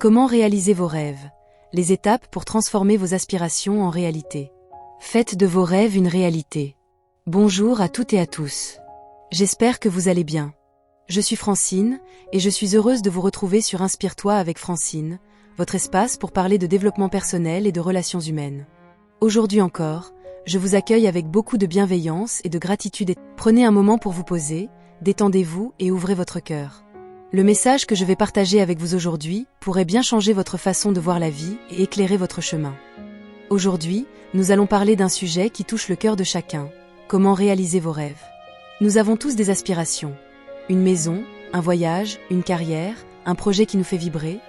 Comment réaliser vos rêves? Les étapes pour transformer vos aspirations en réalité. Faites de vos rêves une réalité. Bonjour à toutes et à tous. J'espère que vous allez bien. Je suis Francine, et je suis heureuse de vous retrouver sur Inspire-toi avec Francine, votre espace pour parler de développement personnel et de relations humaines. Aujourd'hui encore, je vous accueille avec beaucoup de bienveillance et de gratitude. Prenez un moment pour vous poser, détendez-vous et ouvrez votre cœur. Le message que je vais partager avec vous aujourd'hui pourrait bien changer votre façon de voir la vie et éclairer votre chemin. Aujourd'hui, nous allons parler d'un sujet qui touche le cœur de chacun. Comment réaliser vos rêves? Nous avons tous des aspirations. Une maison, un voyage, une carrière, un projet qui nous fait vibrer.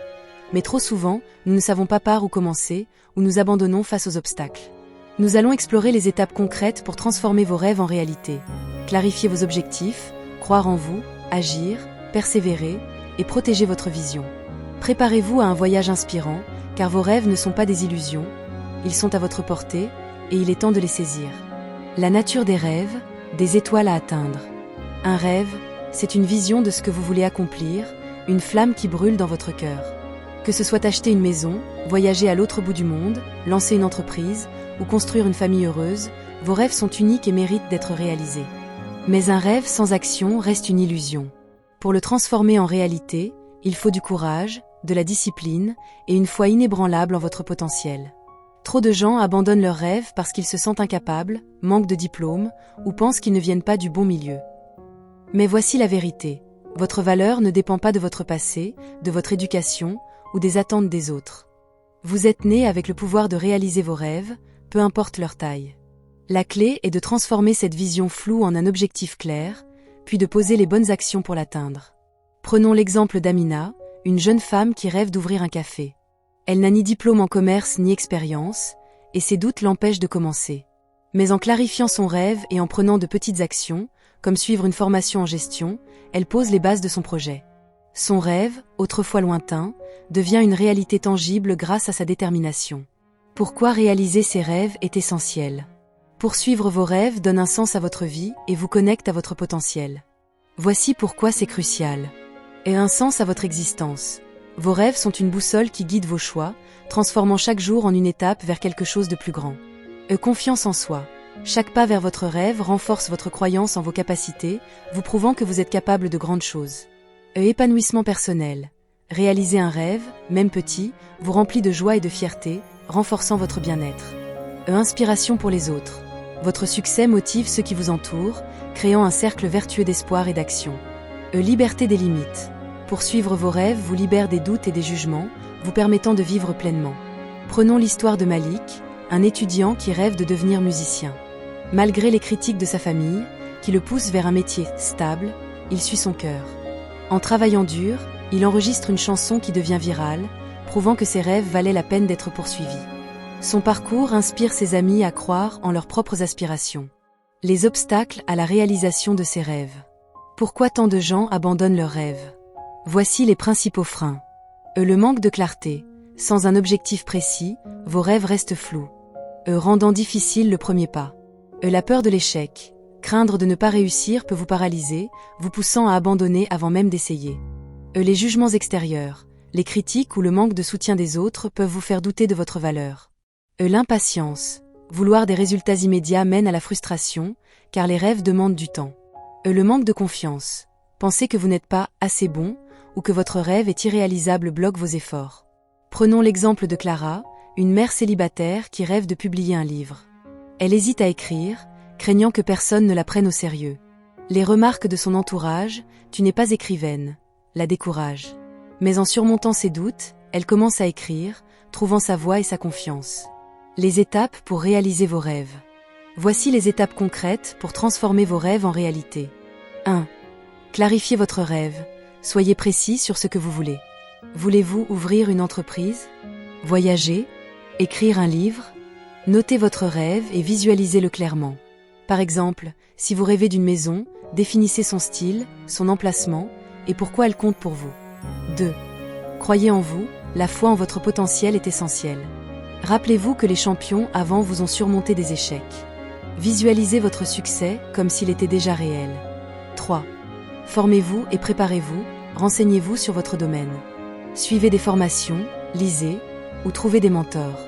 Mais trop souvent, nous ne savons pas par où commencer, ou nous abandonnons face aux obstacles. Nous allons explorer les étapes concrètes pour transformer vos rêves en réalité. Clarifier vos objectifs, croire en vous, agir, persévérer et protéger votre vision. Préparez-vous à un voyage inspirant, car vos rêves ne sont pas des illusions, ils sont à votre portée, et il est temps de les saisir. La nature des rêves, des étoiles à atteindre. Un rêve, c'est une vision de ce que vous voulez accomplir, une flamme qui brûle dans votre cœur. Que ce soit acheter une maison, voyager à l'autre bout du monde, lancer une entreprise, ou construire une famille heureuse, vos rêves sont uniques et méritent d'être réalisés. Mais un rêve sans action reste une illusion. Pour le transformer en réalité, il faut du courage, de la discipline et une foi inébranlable en votre potentiel. Trop de gens abandonnent leurs rêves parce qu'ils se sentent incapables, manquent de diplôme ou pensent qu'ils ne viennent pas du bon milieu. Mais voici la vérité. Votre valeur ne dépend pas de votre passé, de votre éducation ou des attentes des autres. Vous êtes né avec le pouvoir de réaliser vos rêves, peu importe leur taille. La clé est de transformer cette vision floue en un objectif clair, puis de poser les bonnes actions pour l'atteindre. Prenons l'exemple d'Amina, une jeune femme qui rêve d'ouvrir un café. Elle n'a ni diplôme en commerce ni expérience, et ses doutes l'empêchent de commencer. Mais en clarifiant son rêve et en prenant de petites actions, comme suivre une formation en gestion, elle pose les bases de son projet. Son rêve, autrefois lointain, devient une réalité tangible grâce à sa détermination. Pourquoi réaliser ses rêves est essentiel. Poursuivre vos rêves donne un sens à votre vie et vous connecte à votre potentiel. Voici pourquoi c'est crucial. Et un sens à votre existence. Vos rêves sont une boussole qui guide vos choix, transformant chaque jour en une étape vers quelque chose de plus grand. Confiance en soi. Chaque pas vers votre rêve renforce votre croyance en vos capacités, vous prouvant que vous êtes capable de grandes choses. Épanouissement personnel. Réaliser un rêve, même petit, vous remplit de joie et de fierté, renforçant votre bien-être. Inspiration pour les autres. Votre succès motive ceux qui vous entourent, créant un cercle vertueux d'espoir et d'action. Liberté des limites. Poursuivre vos rêves vous libère des doutes et des jugements, vous permettant de vivre pleinement. Prenons l'histoire de Malik, un étudiant qui rêve de devenir musicien. Malgré les critiques de sa famille, qui le poussent vers un métier stable, il suit son cœur. En travaillant dur, il enregistre une chanson qui devient virale, prouvant que ses rêves valaient la peine d'être poursuivis. Son parcours inspire ses amis à croire en leurs propres aspirations. Les obstacles à la réalisation de ses rêves. Pourquoi tant de gens abandonnent leurs rêves? Voici les principaux freins. Le manque de clarté. Sans un objectif précis, vos rêves restent flous. Rendant difficile le premier pas. La peur de l'échec. Craindre de ne pas réussir peut vous paralyser, vous poussant à abandonner avant même d'essayer. Les jugements extérieurs. Les critiques ou le manque de soutien des autres peuvent vous faire douter de votre valeur. L'impatience. Vouloir des résultats immédiats mène à la frustration, car les rêves demandent du temps. Le manque de confiance. Penser que vous n'êtes pas assez bon, ou que votre rêve est irréalisable bloque vos efforts. Prenons l'exemple de Clara, une mère célibataire qui rêve de publier un livre. Elle hésite à écrire, craignant que personne ne la prenne au sérieux. Les remarques de son entourage, « Tu n'es pas écrivaine », la découragent. Mais en surmontant ses doutes, elle commence à écrire, trouvant sa voix et sa confiance. Les étapes pour réaliser vos rêves. Voici les étapes concrètes pour transformer vos rêves en réalité. 1. Clarifiez votre rêve. Soyez précis sur ce que vous voulez. Voulez-vous ouvrir une entreprise? Voyager? Écrire un livre? Notez votre rêve et visualisez-le clairement. Par exemple, si vous rêvez d'une maison, définissez son style, son emplacement et pourquoi elle compte pour vous. 2. Croyez en vous, la foi en votre potentiel est essentielle. Rappelez-vous que les champions avant vous ont surmonté des échecs. Visualisez votre succès comme s'il était déjà réel. 3. Formez-vous et préparez-vous, renseignez-vous sur votre domaine. Suivez des formations, lisez, ou trouvez des mentors.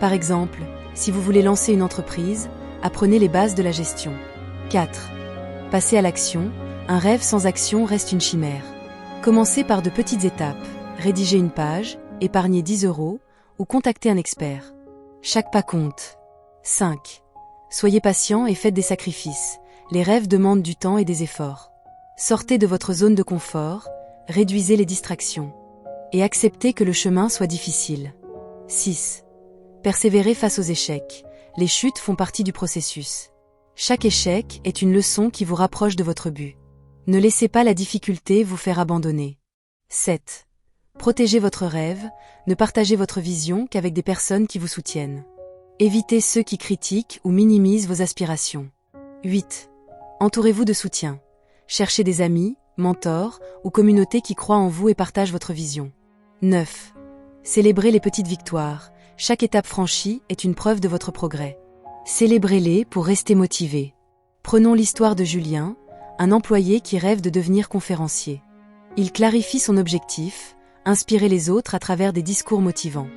Par exemple, si vous voulez lancer une entreprise, apprenez les bases de la gestion. 4. Passez à l'action. Un rêve sans action reste une chimère. Commencez par de petites étapes. Rédigez une page, épargnez 10 € ou contactez un expert. Chaque pas compte. 5. Soyez patient et faites des sacrifices. Les rêves demandent du temps et des efforts. Sortez de votre zone de confort, réduisez les distractions. Et acceptez que le chemin soit difficile. 6. Persévérez face aux échecs. Les chutes font partie du processus. Chaque échec est une leçon qui vous rapproche de votre but. Ne laissez pas la difficulté vous faire abandonner. 7. Protégez votre rêve, ne partagez votre vision qu'avec des personnes qui vous soutiennent. Évitez ceux qui critiquent ou minimisent vos aspirations. 8. Entourez-vous de soutien. Cherchez des amis, mentors ou communautés qui croient en vous et partagent votre vision. 9. Célébrez les petites victoires. Chaque étape franchie est une preuve de votre progrès. Célébrez-les pour rester motivé. Prenons l'histoire de Julien, un employé qui rêve de devenir conférencier. Il clarifie son objectif, inspirer les autres à travers des discours motivants.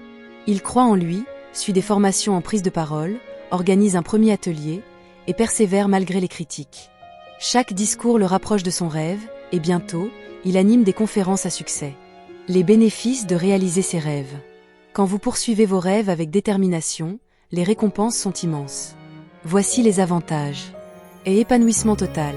Il croit en lui, suit des formations en prise de parole, organise un premier atelier et persévère malgré les critiques. Chaque discours le rapproche de son rêve et bientôt, il anime des conférences à succès. Les bénéfices de réaliser ses rêves. Quand vous poursuivez vos rêves avec détermination, les récompenses sont immenses. Voici les avantages. Et épanouissement total.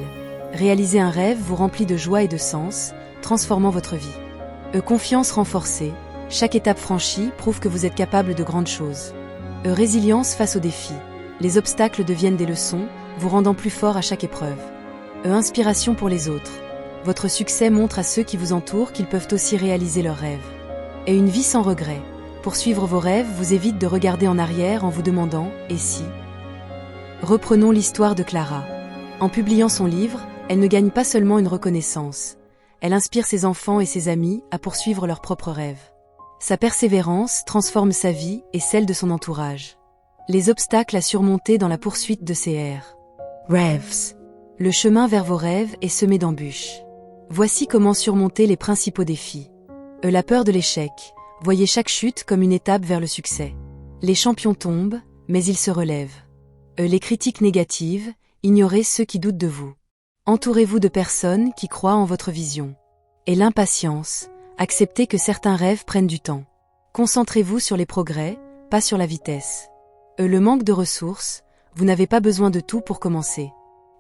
Réaliser un rêve vous remplit de joie et de sens, transformant votre vie. Confiance renforcée. Chaque étape franchie prouve que vous êtes capable de grandes choses. Résilience face aux défis. Les obstacles deviennent des leçons, vous rendant plus fort à chaque épreuve. Inspiration pour les autres. Votre succès montre à ceux qui vous entourent qu'ils peuvent aussi réaliser leurs rêves. Et une vie sans regret. Poursuivre vos rêves vous évite de regarder en arrière en vous demandant « et si ?» Reprenons l'histoire de Clara. En publiant son livre, elle ne gagne pas seulement une reconnaissance. Elle inspire ses enfants et ses amis à poursuivre leurs propres rêves. Sa persévérance transforme sa vie et celle de son entourage. Les obstacles à surmonter dans la poursuite de ses rêves. Le chemin vers vos rêves est semé d'embûches. Voici comment surmonter les principaux défis. La peur de l'échec. Voyez chaque chute comme une étape vers le succès. Les champions tombent, mais ils se relèvent. Les critiques négatives, ignorez ceux qui doutent de vous. Entourez-vous de personnes qui croient en votre vision. Et l'impatience, acceptez que certains rêves prennent du temps. Concentrez-vous sur les progrès, pas sur la vitesse. Le manque de ressources, vous n'avez pas besoin de tout pour commencer.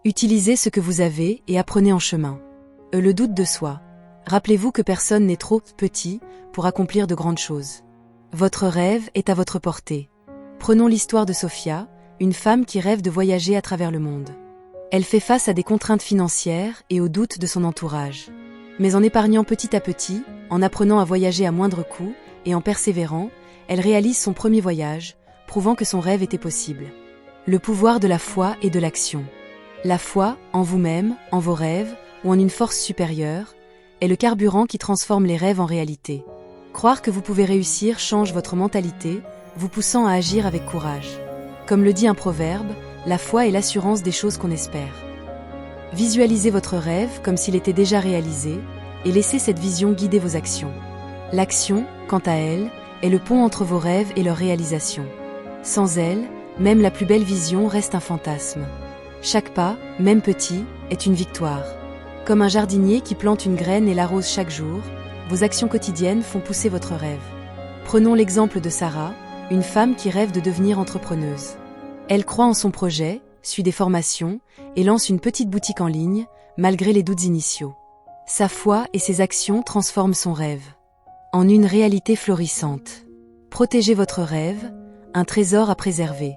Utilisez ce que vous avez et apprenez en chemin. Le doute de soi. Rappelez-vous que personne n'est trop petit pour accomplir de grandes choses. Votre rêve est à votre portée. Prenons l'histoire de Sophia, une femme qui rêve de voyager à travers le monde. Elle fait face à des contraintes financières et aux doutes de son entourage. Mais en épargnant petit à petit, en apprenant à voyager à moindre coût et en persévérant, elle réalise son premier voyage, prouvant que son rêve était possible. Le pouvoir de la foi et de l'action. La foi, en vous-même, en vos rêves ou en une force supérieure, est le carburant qui transforme les rêves en réalité. Croire que vous pouvez réussir change votre mentalité, vous poussant à agir avec courage. Comme le dit un proverbe, la foi est l'assurance des choses qu'on espère. Visualisez votre rêve comme s'il était déjà réalisé, et laissez cette vision guider vos actions. L'action, quant à elle, est le pont entre vos rêves et leur réalisation. Sans elle, même la plus belle vision reste un fantasme. Chaque pas, même petit, est une victoire. Comme un jardinier qui plante une graine et l'arrose chaque jour, vos actions quotidiennes font pousser votre rêve. Prenons l'exemple de Sarah, une femme qui rêve de devenir entrepreneuse. Elle croit en son projet, suit des formations et lance une petite boutique en ligne, malgré les doutes initiaux. Sa foi et ses actions transforment son rêve en une réalité florissante. Protégez votre rêve, un trésor à préserver.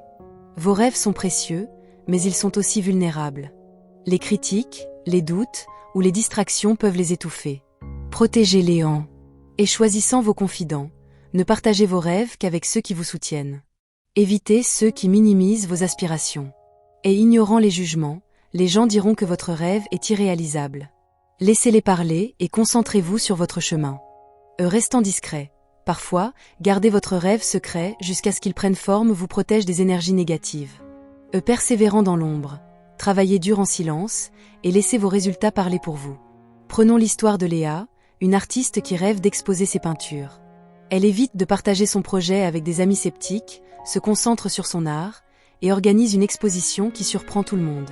Vos rêves sont précieux, mais ils sont aussi vulnérables. Les critiques, les doutes ou les distractions peuvent les étouffer. Protégez-les et choisissant vos confidents, ne partagez vos rêves qu'avec ceux qui vous soutiennent. Évitez ceux qui minimisent vos aspirations. Et ignorant les jugements, les gens diront que votre rêve est irréalisable. Laissez-les parler et concentrez-vous sur votre chemin. Restant discret. Parfois, garder votre rêve secret jusqu'à ce qu'il prenne forme vous protège des énergies négatives. Persévérant dans l'ombre. Travaillez dur en silence et laissez vos résultats parler pour vous. Prenons l'histoire de Léa, une artiste qui rêve d'exposer ses peintures. Elle évite de partager son projet avec des amis sceptiques, se concentre sur son art et organise une exposition qui surprend tout le monde.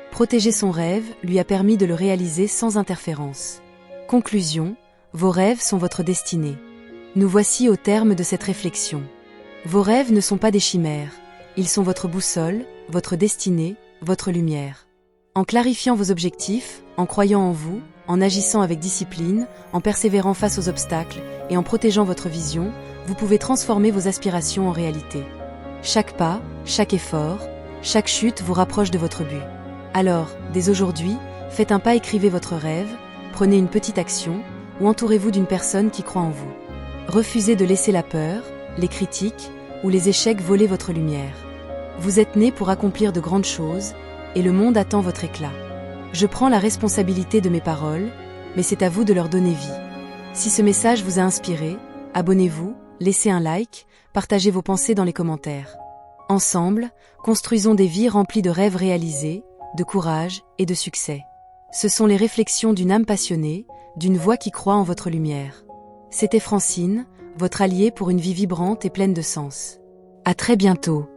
Protéger son rêve lui a permis de le réaliser sans interférence. Conclusion, vos rêves sont votre destinée. Nous voici au terme de cette réflexion. Vos rêves ne sont pas des chimères, ils sont votre boussole, votre destinée, votre lumière. En clarifiant vos objectifs, en croyant en vous, en agissant avec discipline, en persévérant face aux obstacles et en protégeant votre vision, vous pouvez transformer vos aspirations en réalité. Chaque pas, chaque effort, chaque chute vous rapproche de votre but. Alors, dès aujourd'hui, faites un pas, écrivez votre rêve, prenez une petite action ou entourez-vous d'une personne qui croit en vous. Refusez de laisser la peur, les critiques ou les échecs voler votre lumière. Vous êtes né pour accomplir de grandes choses et le monde attend votre éclat. Je prends la responsabilité de mes paroles, mais c'est à vous de leur donner vie. Si ce message vous a inspiré, abonnez-vous, laissez un like, partagez vos pensées dans les commentaires. Ensemble, construisons des vies remplies de rêves réalisés, de courage et de succès. Ce sont les réflexions d'une âme passionnée, d'une voix qui croit en votre lumière. C'était Francine, votre alliée pour une vie vibrante et pleine de sens. À très bientôt.